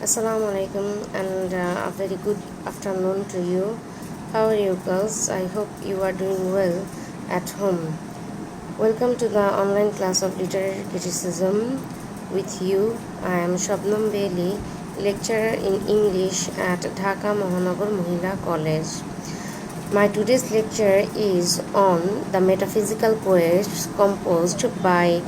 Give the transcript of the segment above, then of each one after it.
Assalamu alaikum and a very good afternoon to you. How are you girls? I hope you are doing well at home. Welcome to the online class of literary criticism with you. I am Shabnam, lecturer in English at Dhaka Mohanagar Mohila College. My today's lecture is on the metaphysical poets composed by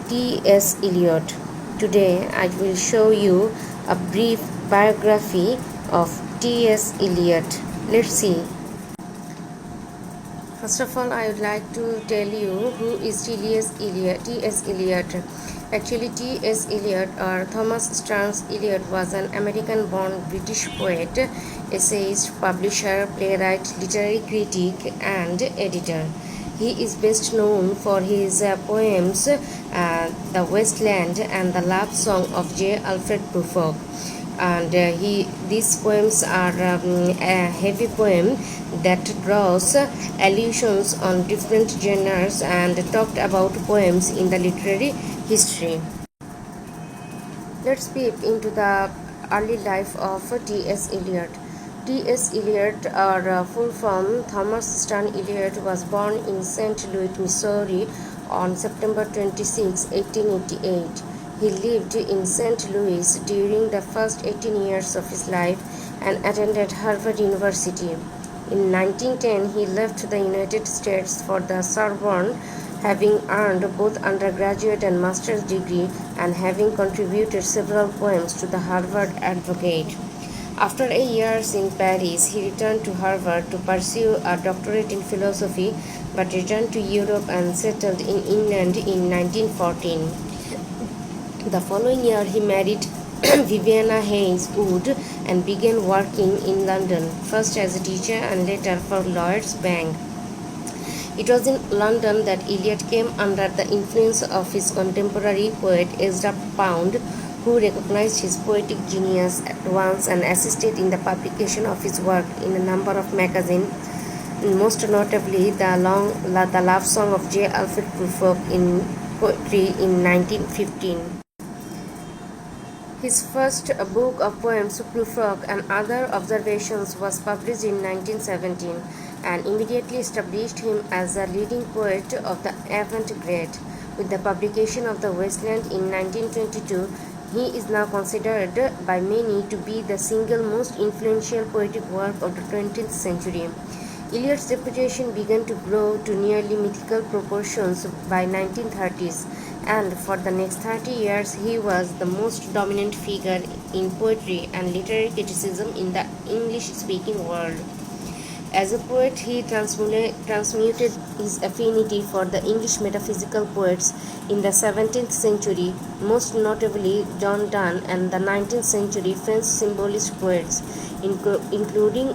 T.S. Eliot. Today I will show you a brief biography of T.S. Eliot. Let's see. First of all, I would like to tell you who is T.S. Eliot. Actually, T.S. Eliot or Thomas Stearns Eliot was an American-born British poet, essayist, publisher, playwright, literary critic, and editor. He is best known for his poems The Wasteland and the Love Song of J. Alfred Prufrock. And these poems are a heavy poem that draws allusions on different genres and talked about poems in the literary history. Let's peep into the early life of T.S. Eliot. T.S. Eliot, or full form Thomas Stearns Eliot, was born in St. Louis, Missouri on September 26, 1888. He lived in St. Louis during the first 18 years of his life and attended Harvard University. In 1910, he left the United States for the Sorbonne, having earned both undergraduate and master's degree and having contributed several poems to the Harvard Advocate. After a year in Paris, he returned to Harvard to pursue a doctorate in philosophy, but returned to Europe and settled in England in 1914. The following year, he married Viviana Hayes Wood and began working in London, first as a teacher and later for Lloyd's Bank. It was in London that Eliot came under the influence of his contemporary poet Ezra Pound, who recognized his poetic genius at once and assisted in the publication of his work in a number of magazines, most notably the Love Song of J. Alfred Prufrock in Poetry in 1915. His first book of poems, Prufrock and Other Observations, was published in 1917 and immediately established him as a leading poet of the avant-garde. With the publication of The Wasteland in 1922, he is now considered by many to be the single most influential poetic work of the 20th century. Eliot's reputation began to grow to nearly mythical proportions by 1930s, and for the next 30 years he was the most dominant figure in poetry and literary criticism in the English-speaking world. As a poet, he transmuted his affinity for the English metaphysical poets in the 17th century, most notably John Donne, and the 19th century French symbolist poets, including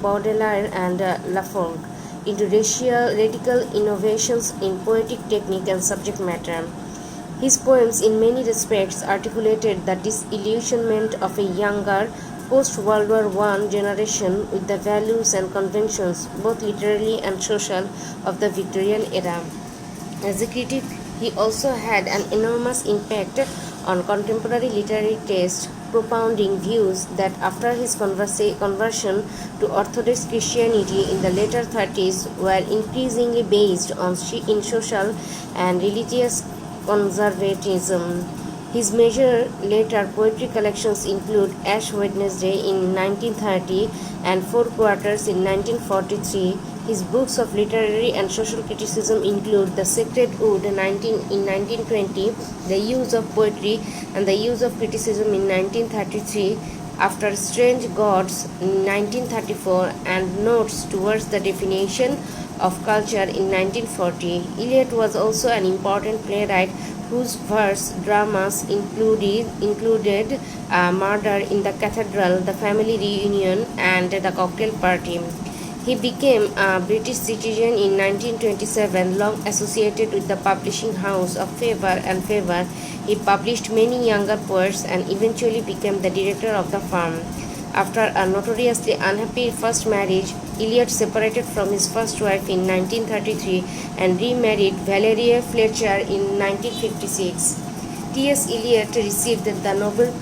Baudelaire and Lafont, into radical innovations in poetic technique and subject matter. His poems, in many respects, articulated the disillusionment of a younger, post-World War I generation with the values and conventions, both literary and social, of the Victorian era. As a critic, he also had an enormous impact on contemporary literary taste, propounding views that after his conversion to Orthodox Christianity in the later 30s were increasingly based on social and religious conservatism. His major later poetry collections include Ash Wednesday in 1930 and Four Quarters in 1943. His books of literary and social criticism include The Sacred Wood in 1920, The Use of Poetry and the Use of Criticism in 1933, After Strange Gods in 1934, and Notes Towards the Definition of Culture in 1940. Eliot was also an important playwright whose verse dramas included Murder in the Cathedral, The Family Reunion, and The Cocktail Party. He became a British citizen in 1927, long associated with the publishing house of Faber and Faber. He published many younger poets and eventually became the director of the firm. After a notoriously unhappy first marriage, Eliot separated from his first wife in 1933 and remarried Valerie Fletcher in 1956. T.S. Eliot received the Nobel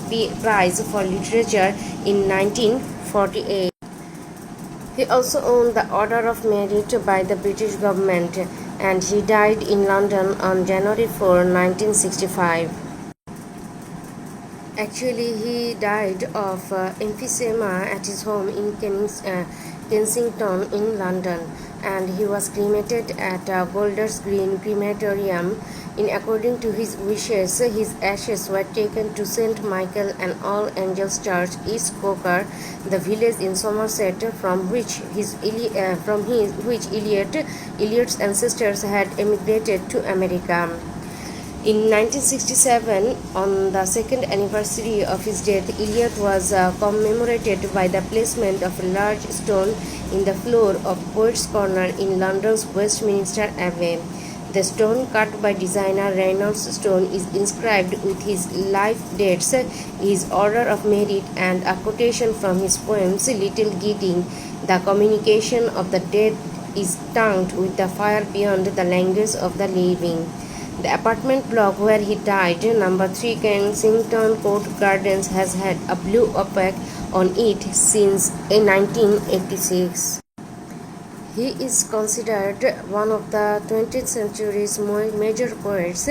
Prize for Literature in 1948. He also won the Order of Merit by the British government, and he died in London on January 4, 1965. Actually, he died of emphysema at his home in Kensington in London, and he was cremated at Golders Green Crematorium. In according to his wishes, his ashes were taken to St. Michael and All Angels Church, East Coker, the village in Somerset from which Eliot's ancestors had emigrated to America. In 1967, on the second anniversary of his death, Eliot was commemorated by the placement of a large stone in the floor of Poets' Corner in London's Westminster Abbey. The stone, cut by designer Reynolds Stone, is inscribed with his life dates, his order of merit, and a quotation from his poems Little Gidding. The communication of the dead is tongued with the fire beyond the language of the living. The apartment block where he died, number 3 Kensington Court Gardens, has had a blue opaque on it since 1986. He is considered one of the 20th century's major poets,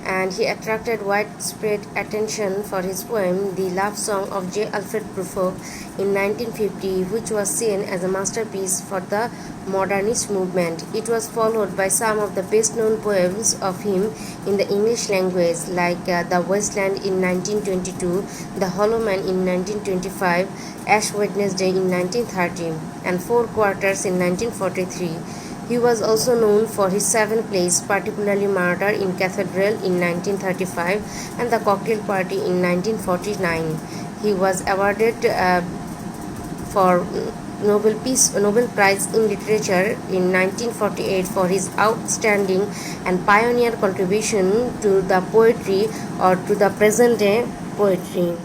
and he attracted widespread attention for his poem The Love Song of J. Alfred Prufrock in 1950, which was seen as a masterpiece for the modernist movement. It was followed by some of the best-known poems of him in the English language, like The Wasteland in 1922, The Hollow Man in 1925, Ash Wednesday in 1930, and Four Quarters in 1943. He was also known for his 7 plays, particularly Murder in Cathedral in 1935 and The Cocktail Party in 1949. He was awarded for Nobel Prize in Literature in 1948 for his outstanding and pioneer contribution to the poetry or to the present-day poetry.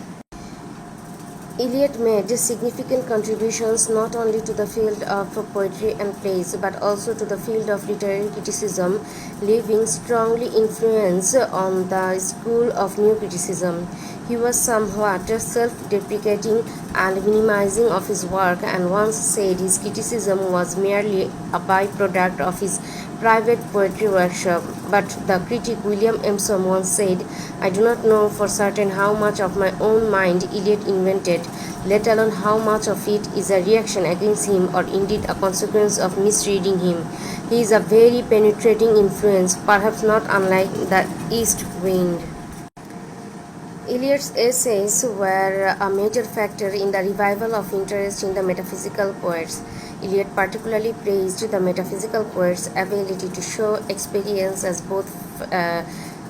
Eliot made significant contributions not only to the field of poetry and plays but also to the field of literary criticism, leaving strongly influence on the school of new criticism. He was somewhat self-deprecating and minimizing of his work, and once said his criticism was merely a byproduct of his private poetry workshop. But the critic William Emerson once said, "I do not know for certain how much of my own mind Eliot invented, let alone how much of it is a reaction against him or indeed a consequence of misreading him. He is a very penetrating influence, perhaps not unlike the east wind." Eliot's essays were a major factor in the revival of interest in the metaphysical poets. Eliot particularly praised the metaphysical poets' ability to show experience as both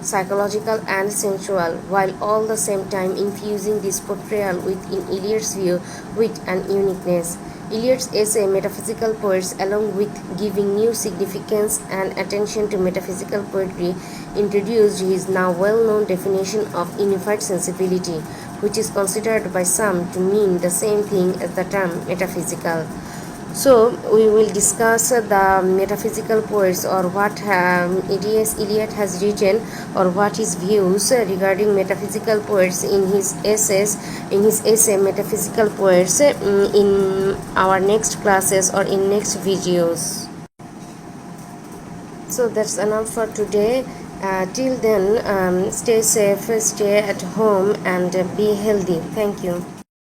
psychological and sensual, while all the same time infusing this portrayal with, in Eliot's view, wit and uniqueness. Eliot's essay Metaphysical Poets, along with giving new significance and attention to metaphysical poetry, introduced his now well-known definition of unified sensibility, which is considered by some to mean the same thing as the term metaphysical. So, we will discuss the metaphysical poets, or what T.S. Eliot has written, or what his views regarding metaphysical poets in his essay Metaphysical Poets, in our next classes or in next videos. So that's enough for today. Till then, stay safe, stay at home, and be healthy. Thank you.